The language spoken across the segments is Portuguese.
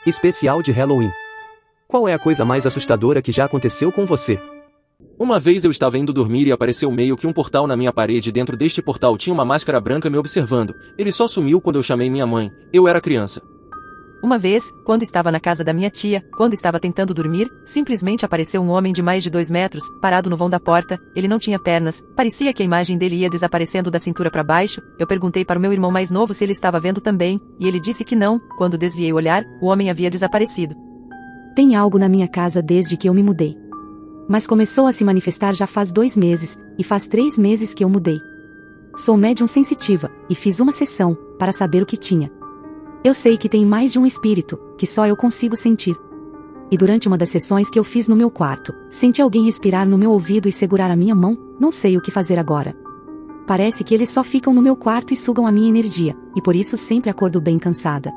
Especial de Halloween. Qual é a coisa mais assustadora que já aconteceu com você? Uma vez eu estava indo dormir e apareceu meio que um portal na minha parede e dentro deste portal tinha uma máscara branca me observando. Ele só sumiu quando eu chamei minha mãe. Eu era criança. Uma vez, quando estava na casa da minha tia, quando estava tentando dormir, simplesmente apareceu um homem de mais de 2 metros, parado no vão da porta. Ele não tinha pernas, parecia que a imagem dele ia desaparecendo da cintura para baixo. Eu perguntei para o meu irmão mais novo se ele estava vendo também, e ele disse que não. Quando desviei o olhar, o homem havia desaparecido. Tem algo na minha casa desde que eu me mudei. Mas começou a se manifestar já faz 2 meses, e faz 3 meses que eu mudei. Sou médium sensitiva, e fiz uma sessão, para saber o que tinha. Eu sei que tem mais de um espírito, que só eu consigo sentir. E durante uma das sessões que eu fiz no meu quarto, senti alguém respirar no meu ouvido e segurar a minha mão. Não sei o que fazer agora. Parece que eles só ficam no meu quarto e sugam a minha energia, e por isso sempre acordo bem cansada.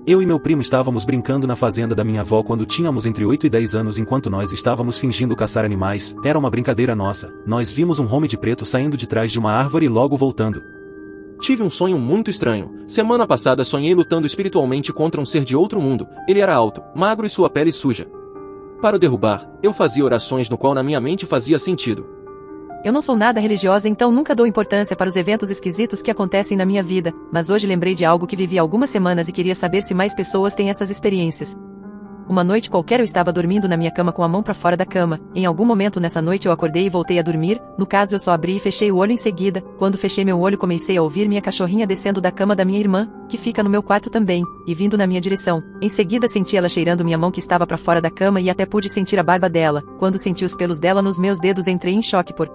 Eu e meu primo estávamos brincando na fazenda da minha avó quando tínhamos entre 8 e 10 anos enquanto nós estávamos fingindo caçar animais. Era uma brincadeira nossa. Nós vimos um homem de preto saindo de trás de uma árvore e logo voltando. Tive um sonho muito estranho. Semana passada sonhei lutando espiritualmente contra um ser de outro mundo. Ele era alto, magro e sua pele suja. Para o derrubar, eu fazia orações no qual na minha mente fazia sentido. Eu não sou nada religiosa, então nunca dou importância para os eventos esquisitos que acontecem na minha vida, mas hoje lembrei de algo que vivi há algumas semanas e queria saber se mais pessoas têm essas experiências. Uma noite qualquer eu estava dormindo na minha cama com a mão para fora da cama. Em algum momento nessa noite eu acordei e voltei a dormir. No caso eu só abri e fechei o olho em seguida. Quando fechei meu olho comecei a ouvir minha cachorrinha descendo da cama da minha irmã, que fica no meu quarto também, e vindo na minha direção. Em seguida senti ela cheirando minha mão que estava para fora da cama e até pude sentir a barba dela. Quando senti os pelos dela nos meus dedos entrei em choque por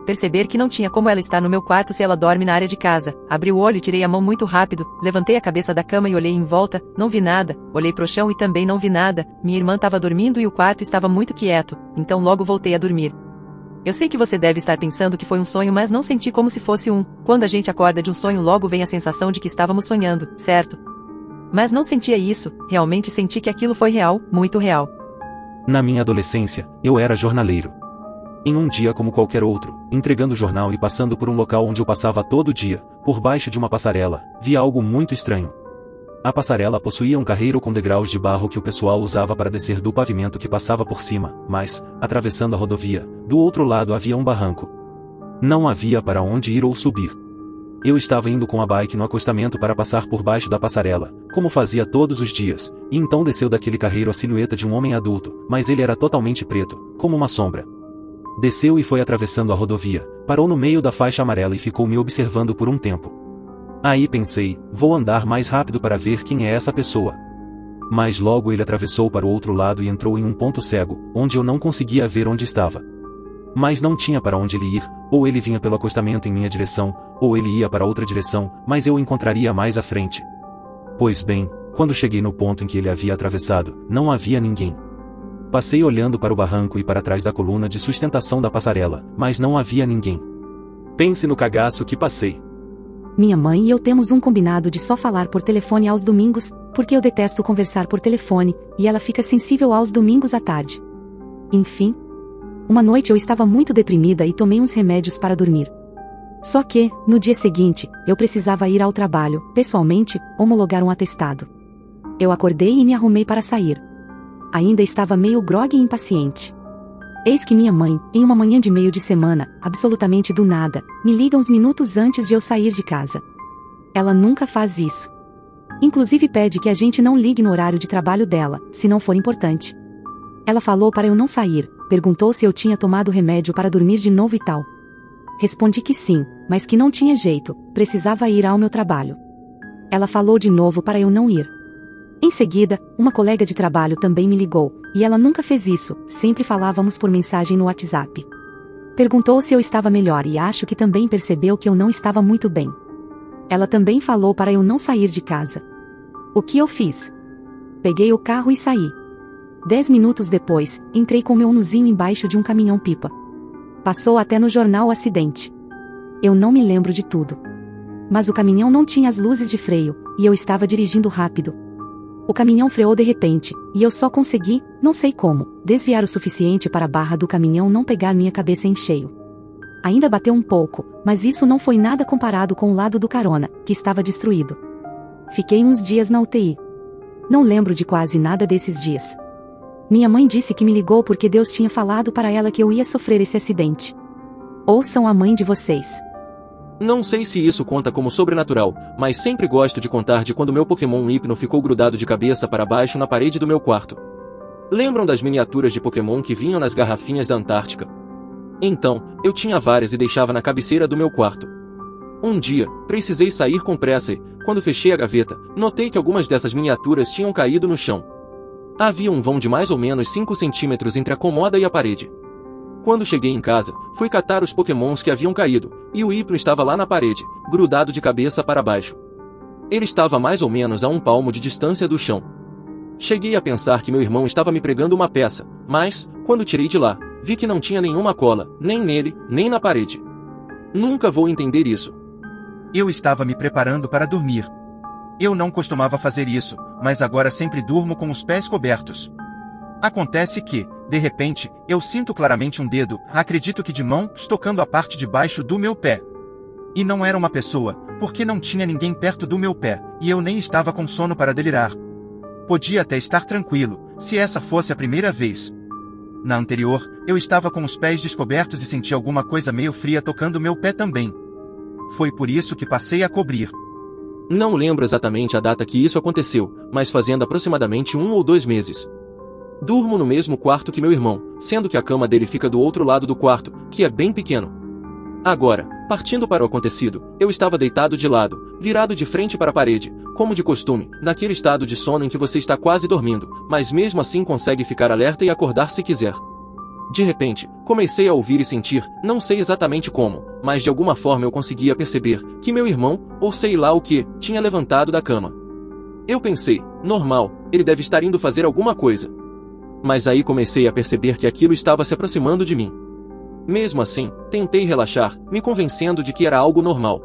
perceber que não tinha como ela estar no meu quarto se ela dorme na área de casa. Abri o olho e tirei a mão muito rápido, levantei a cabeça da cama e olhei em volta, não vi nada, olhei pro chão e também não vi nada. Minha irmã estava dormindo e o quarto estava muito quieto, então logo voltei a dormir. Eu sei que você deve estar pensando que foi um sonho, mas não senti como se fosse um. Quando a gente acorda de um sonho logo vem a sensação de que estávamos sonhando, certo? Mas não sentia isso, realmente senti que aquilo foi real, muito real. Na minha adolescência, eu era jornaleiro. Em um dia como qualquer outro, entregando o jornal e passando por um local onde eu passava todo dia, por baixo de uma passarela, vi algo muito estranho. A passarela possuía um carreiro com degraus de barro que o pessoal usava para descer do pavimento que passava por cima, mas, atravessando a rodovia, do outro lado havia um barranco. Não havia para onde ir ou subir. Eu estava indo com a bike no acostamento para passar por baixo da passarela, como fazia todos os dias, e então desceu daquele carreiro a silhueta de um homem adulto, mas ele era totalmente preto, como uma sombra. Desceu e foi atravessando a rodovia, parou no meio da faixa amarela e ficou me observando por um tempo. Aí pensei, vou andar mais rápido para ver quem é essa pessoa. Mas logo ele atravessou para o outro lado e entrou em um ponto cego, onde eu não conseguia ver onde estava. Mas não tinha para onde ele ir, ou ele vinha pelo acostamento em minha direção, ou ele ia para outra direção, mas eu o encontraria mais à frente. Pois bem, quando cheguei no ponto em que ele havia atravessado, não havia ninguém. Passei olhando para o barranco e para trás da coluna de sustentação da passarela, mas não havia ninguém. Pense no cagaço que passei. Minha mãe e eu temos um combinado de só falar por telefone aos domingos, porque eu detesto conversar por telefone, e ela fica sensível aos domingos à tarde. Enfim, uma noite eu estava muito deprimida e tomei uns remédios para dormir. Só que, no dia seguinte, eu precisava ir ao trabalho, pessoalmente, homologar um atestado. Eu acordei e me arrumei para sair. Ainda estava meio grogue e impaciente. Eis que minha mãe, em uma manhã de meio de semana, absolutamente do nada, me liga uns minutos antes de eu sair de casa. Ela nunca faz isso. Inclusive pede que a gente não ligue no horário de trabalho dela, se não for importante. Ela falou para eu não sair, perguntou se eu tinha tomado remédio para dormir de novo e tal. Respondi que sim, mas que não tinha jeito, precisava ir ao meu trabalho. Ela falou de novo para eu não ir. Em seguida, uma colega de trabalho também me ligou, e ela nunca fez isso, sempre falávamos por mensagem no WhatsApp. Perguntou se eu estava melhor e acho que também percebeu que eu não estava muito bem. Ela também falou para eu não sair de casa. O que eu fiz? Peguei o carro e saí. 10 minutos depois, entrei com meu unuzinho embaixo de um caminhão-pipa. Passou até no jornal o acidente. Eu não me lembro de tudo. Mas o caminhão não tinha as luzes de freio, e eu estava dirigindo rápido. O caminhão freou de repente, e eu só consegui, não sei como, desviar o suficiente para a barra do caminhão não pegar minha cabeça em cheio. Ainda bateu um pouco, mas isso não foi nada comparado com o lado do carona, que estava destruído. Fiquei uns dias na UTI. Não lembro de quase nada desses dias. Minha mãe disse que me ligou porque Deus tinha falado para ela que eu ia sofrer esse acidente. Ouçam a mãe de vocês. Não sei se isso conta como sobrenatural, mas sempre gosto de contar de quando meu Pokémon Hypno ficou grudado de cabeça para baixo na parede do meu quarto. Lembram das miniaturas de Pokémon que vinham nas garrafinhas da Antártica? Então, eu tinha várias e deixava na cabeceira do meu quarto. Um dia, precisei sair com pressa e, quando fechei a gaveta, notei que algumas dessas miniaturas tinham caído no chão. Havia um vão de mais ou menos 5 centímetros entre a cômoda e a parede. Quando cheguei em casa, fui catar os Pokémons que haviam caído, e o Hypno estava lá na parede, grudado de cabeça para baixo. Ele estava mais ou menos a 1 palmo de distância do chão. Cheguei a pensar que meu irmão estava me pregando uma peça, mas, quando tirei de lá, vi que não tinha nenhuma cola, nem nele, nem na parede. Nunca vou entender isso. Eu estava me preparando para dormir. Eu não costumava fazer isso, mas agora sempre durmo com os pés cobertos. Acontece que, de repente, eu sinto claramente um dedo, acredito que de mão, tocando a parte de baixo do meu pé. E não era uma pessoa, porque não tinha ninguém perto do meu pé, e eu nem estava com sono para delirar. Podia até estar tranquilo, se essa fosse a primeira vez. Na anterior, eu estava com os pés descobertos e senti alguma coisa meio fria tocando meu pé também. Foi por isso que passei a cobrir. Não lembro exatamente a data que isso aconteceu, mas fazendo aproximadamente 1 ou 2 meses. Durmo no mesmo quarto que meu irmão, sendo que a cama dele fica do outro lado do quarto, que é bem pequeno. Agora, partindo para o acontecido, eu estava deitado de lado, virado de frente para a parede, como de costume, naquele estado de sono em que você está quase dormindo, mas mesmo assim consegue ficar alerta e acordar se quiser. De repente, comecei a ouvir e sentir, não sei exatamente como, mas de alguma forma eu conseguia perceber, que meu irmão, ou sei lá o que, tinha levantado da cama. Eu pensei, normal, ele deve estar indo fazer alguma coisa. Mas aí comecei a perceber que aquilo estava se aproximando de mim. Mesmo assim, tentei relaxar, me convencendo de que era algo normal.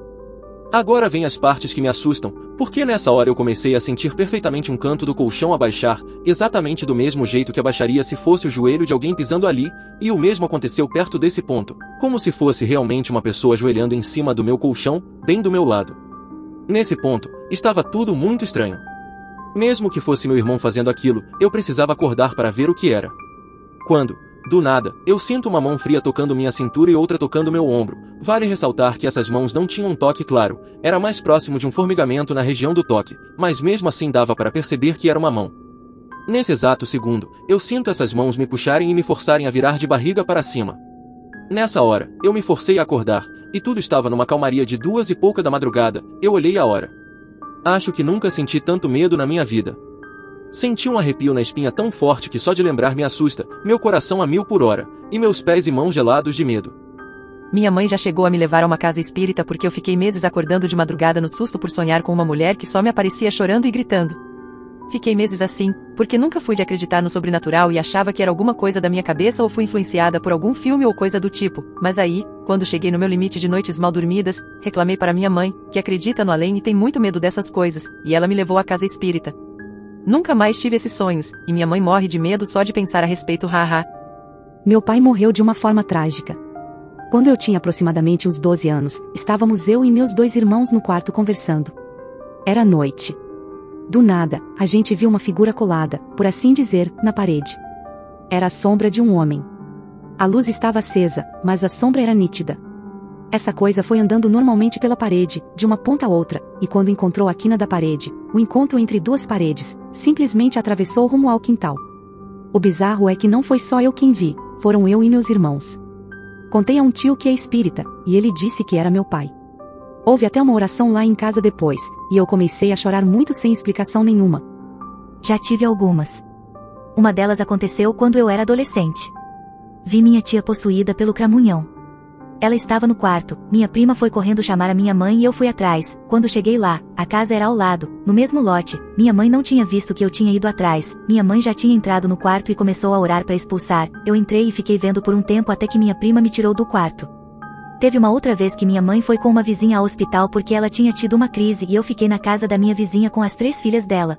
Agora vem as partes que me assustam, porque nessa hora eu comecei a sentir perfeitamente um canto do colchão abaixar, exatamente do mesmo jeito que abaixaria se fosse o joelho de alguém pisando ali, e o mesmo aconteceu perto desse ponto, como se fosse realmente uma pessoa ajoelhando em cima do meu colchão, bem do meu lado. Nesse ponto, estava tudo muito estranho. Mesmo que fosse meu irmão fazendo aquilo, eu precisava acordar para ver o que era. Quando, do nada, eu sinto uma mão fria tocando minha cintura e outra tocando meu ombro. Vale ressaltar que essas mãos não tinham um toque claro, era mais próximo de um formigamento na região do toque, mas mesmo assim dava para perceber que era uma mão. Nesse exato segundo, eu sinto essas mãos me puxarem e me forçarem a virar de barriga para cima. Nessa hora, eu me forcei a acordar, e tudo estava numa calmaria de 2 e pouca da madrugada. Eu olhei a hora. Acho que nunca senti tanto medo na minha vida. Senti um arrepio na espinha tão forte que só de lembrar me assusta, meu coração a 1000 por hora, e meus pés e mãos gelados de medo. Minha mãe já chegou a me levar a uma casa espírita porque eu fiquei meses acordando de madrugada no susto por sonhar com uma mulher que só me aparecia chorando e gritando. Fiquei meses assim, porque nunca fui de acreditar no sobrenatural e achava que era alguma coisa da minha cabeça ou fui influenciada por algum filme ou coisa do tipo, mas aí, quando cheguei no meu limite de noites mal dormidas, reclamei para minha mãe, que acredita no além e tem muito medo dessas coisas, e ela me levou à casa espírita. Nunca mais tive esses sonhos, e minha mãe morre de medo só de pensar a respeito, haha. Meu pai morreu de uma forma trágica. Quando eu tinha aproximadamente uns 12 anos, estávamos eu e meus 2 irmãos no quarto conversando. Era noite. Do nada, a gente viu uma figura colada, por assim dizer, na parede. Era a sombra de um homem. A luz estava acesa, mas a sombra era nítida. Essa coisa foi andando normalmente pela parede, de uma ponta a outra, e quando encontrou a quina da parede, o encontro entre 2 paredes, simplesmente atravessou rumo ao quintal. O bizarro é que não foi só eu quem vi, foram eu e meus irmãos. Contei a um tio que é espírita, e ele disse que era meu pai. Houve até uma oração lá em casa depois, e eu comecei a chorar muito sem explicação nenhuma. Já tive algumas. Uma delas aconteceu quando eu era adolescente. Vi minha tia possuída pelo cramunhão. Ela estava no quarto, minha prima foi correndo chamar a minha mãe e eu fui atrás. Quando cheguei lá, a casa era ao lado, no mesmo lote. Minha mãe não tinha visto que eu tinha ido atrás. Minha mãe já tinha entrado no quarto e começou a orar para expulsar. Eu entrei e fiquei vendo por um tempo até que minha prima me tirou do quarto. Teve uma outra vez que minha mãe foi com uma vizinha ao hospital porque ela tinha tido uma crise e eu fiquei na casa da minha vizinha com as 3 filhas dela.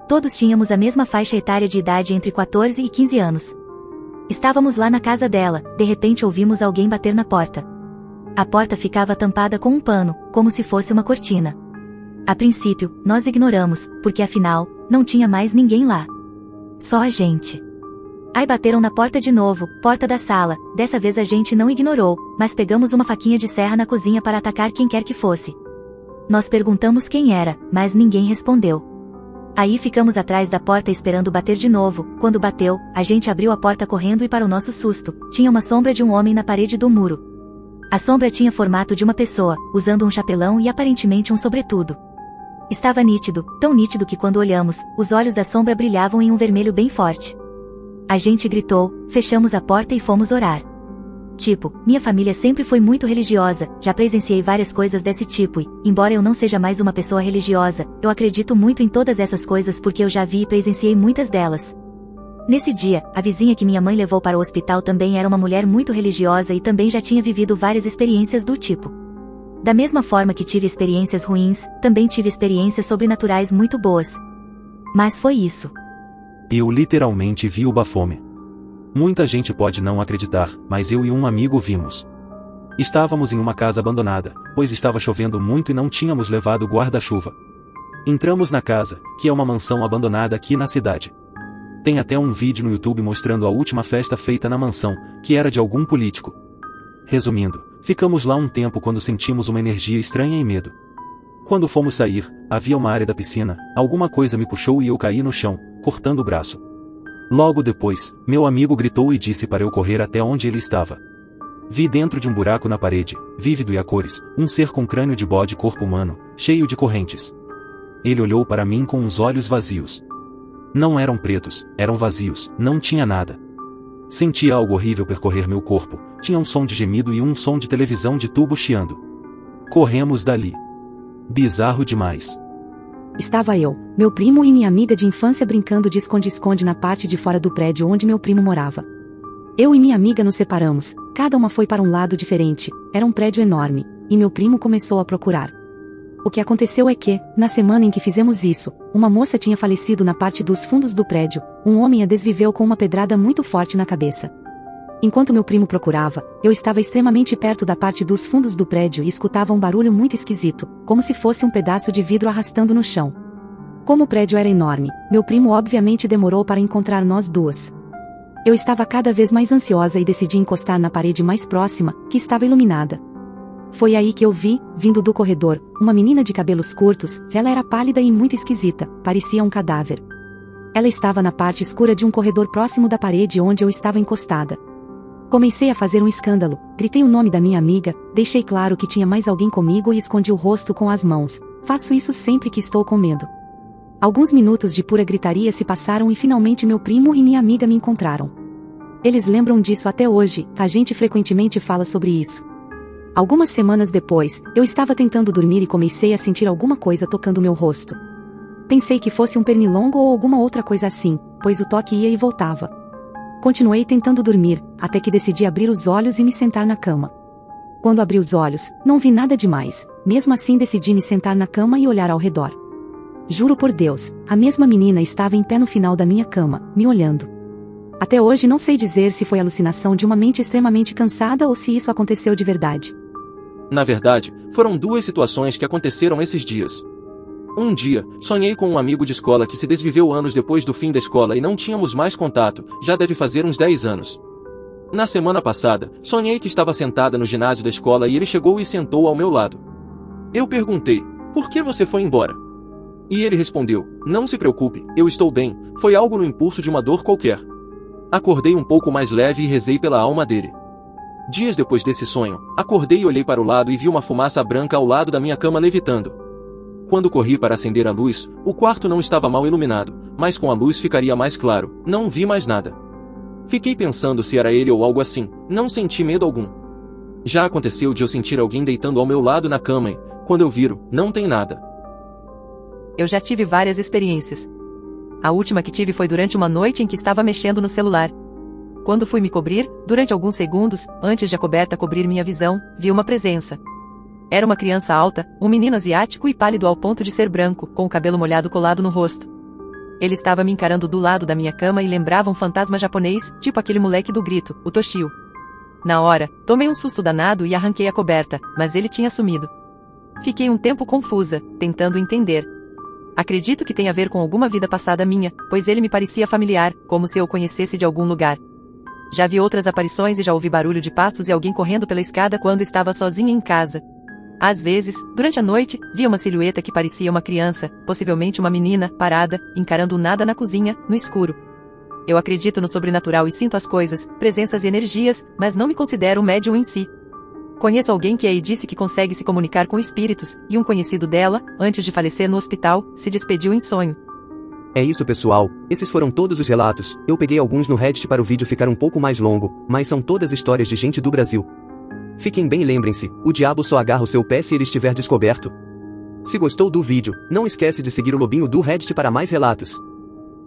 Todos tínhamos a mesma faixa etária de idade entre 14 e 15 anos. Estávamos lá na casa dela, de repente ouvimos alguém bater na porta. A porta ficava tampada com um pano, como se fosse uma cortina. A princípio, nós ignoramos, porque afinal, não tinha mais ninguém lá. Só a gente. Aí bateram na porta de novo, porta da sala. Dessa vez a gente não ignorou, mas pegamos uma faquinha de serra na cozinha para atacar quem quer que fosse. Nós perguntamos quem era, mas ninguém respondeu. Aí ficamos atrás da porta esperando bater de novo. Quando bateu, a gente abriu a porta correndo e para o nosso susto, tinha uma sombra de um homem na parede do muro. A sombra tinha formato de uma pessoa, usando um chapelão e aparentemente um sobretudo. Estava nítido, tão nítido que quando olhamos, os olhos da sombra brilhavam em um vermelho bem forte. A gente gritou, fechamos a porta e fomos orar. Tipo, minha família sempre foi muito religiosa, já presenciei várias coisas desse tipo e, embora eu não seja mais uma pessoa religiosa, eu acredito muito em todas essas coisas porque eu já vi e presenciei muitas delas. Nesse dia, a vizinha que minha mãe levou para o hospital também era uma mulher muito religiosa e também já tinha vivido várias experiências do tipo. Da mesma forma que tive experiências ruins, também tive experiências sobrenaturais muito boas. Mas foi isso. Eu literalmente vi o Baphomet. Muita gente pode não acreditar, mas eu e um amigo vimos. Estávamos em uma casa abandonada, pois estava chovendo muito e não tínhamos levado guarda-chuva. Entramos na casa, que é uma mansão abandonada aqui na cidade. Tem até um vídeo no YouTube mostrando a última festa feita na mansão, que era de algum político. Resumindo, ficamos lá um tempo quando sentimos uma energia estranha e medo. Quando fomos sair, havia uma área da piscina, alguma coisa me puxou e eu caí no chão, cortando o braço. Logo depois, meu amigo gritou e disse para eu correr até onde ele estava. Vi dentro de um buraco na parede, vívido e a cores, um ser com crânio de bode e corpo humano, cheio de correntes. Ele olhou para mim com os olhos vazios. Não eram pretos, eram vazios, não tinha nada. Senti algo horrível percorrer meu corpo, tinha um som de gemido e um som de televisão de tubo chiando. Corremos dali. Bizarro demais. Estava eu, meu primo e minha amiga de infância brincando de esconde-esconde na parte de fora do prédio onde meu primo morava. Eu e minha amiga nos separamos, cada uma foi para um lado diferente, era um prédio enorme, e meu primo começou a procurar. O que aconteceu é que, na semana em que fizemos isso, uma moça tinha falecido na parte dos fundos do prédio, um homem a desviveu com uma pedrada muito forte na cabeça. Enquanto meu primo procurava, eu estava extremamente perto da parte dos fundos do prédio e escutava um barulho muito esquisito, como se fosse um pedaço de vidro arrastando no chão. Como o prédio era enorme, meu primo obviamente demorou para encontrar nós duas. Eu estava cada vez mais ansiosa e decidi encostar na parede mais próxima, que estava iluminada. Foi aí que eu vi, vindo do corredor, uma menina de cabelos curtos. Ela era pálida e muito esquisita, parecia um cadáver. Ela estava na parte escura de um corredor próximo da parede onde eu estava encostada. Comecei a fazer um escândalo, gritei o nome da minha amiga, deixei claro que tinha mais alguém comigo e escondi o rosto com as mãos. Faço isso sempre que estou com medo. Alguns minutos de pura gritaria se passaram e finalmente meu primo e minha amiga me encontraram. Eles lembram disso até hoje, a gente frequentemente fala sobre isso. Algumas semanas depois, eu estava tentando dormir e comecei a sentir alguma coisa tocando meu rosto. Pensei que fosse um pernilongo ou alguma outra coisa assim, pois o toque ia e voltava. Continuei tentando dormir, até que decidi abrir os olhos e me sentar na cama. Quando abri os olhos, não vi nada demais, mesmo assim decidi me sentar na cama e olhar ao redor. Juro por Deus, a mesma menina estava em pé no final da minha cama, me olhando. Até hoje não sei dizer se foi alucinação de uma mente extremamente cansada ou se isso aconteceu de verdade. Na verdade, foram duas situações que aconteceram esses dias. Um dia, sonhei com um amigo de escola que se desviveu anos depois do fim da escola e não tínhamos mais contato, já deve fazer uns 10 anos. Na semana passada, sonhei que estava sentada no ginásio da escola e ele chegou e sentou ao meu lado. Eu perguntei, por que você foi embora? E ele respondeu, não se preocupe, eu estou bem, foi algo no impulso de uma dor qualquer. Acordei um pouco mais leve e rezei pela alma dele. Dias depois desse sonho, acordei e olhei para o lado e vi uma fumaça branca ao lado da minha cama levitando. Quando corri para acender a luz, o quarto não estava mal iluminado, mas com a luz ficaria mais claro, não vi mais nada. Fiquei pensando se era ele ou algo assim, não senti medo algum. Já aconteceu de eu sentir alguém deitando ao meu lado na cama e, quando eu viro, não tem nada. Eu já tive várias experiências. A última que tive foi durante uma noite em que estava mexendo no celular. Quando fui me cobrir, durante alguns segundos, antes de a coberta cobrir minha visão, vi uma presença. Era uma criança alta, um menino asiático e pálido ao ponto de ser branco, com o cabelo molhado colado no rosto. Ele estava me encarando do lado da minha cama e lembrava um fantasma japonês, tipo aquele moleque do grito, o Toshio. Na hora, tomei um susto danado e arranquei a coberta, mas ele tinha sumido. Fiquei um tempo confusa, tentando entender. Acredito que tem a ver com alguma vida passada minha, pois ele me parecia familiar, como se eu o conhecesse de algum lugar. Já vi outras aparições e já ouvi barulho de passos e alguém correndo pela escada quando estava sozinha em casa. Às vezes, durante a noite, via uma silhueta que parecia uma criança, possivelmente uma menina, parada, encarando nada na cozinha, no escuro. Eu acredito no sobrenatural e sinto as coisas, presenças e energias, mas não me considero um médium em si. Conheço alguém que aí disse que consegue se comunicar com espíritos, e um conhecido dela, antes de falecer no hospital, se despediu em sonho. É isso, pessoal, esses foram todos os relatos. Eu peguei alguns no Reddit para o vídeo ficar um pouco mais longo, mas são todas histórias de gente do Brasil. Fiquem bem e lembrem-se, o diabo só agarra o seu pé se ele estiver descoberto. Se gostou do vídeo, não esquece de seguir o Lobinho do Reddit para mais relatos.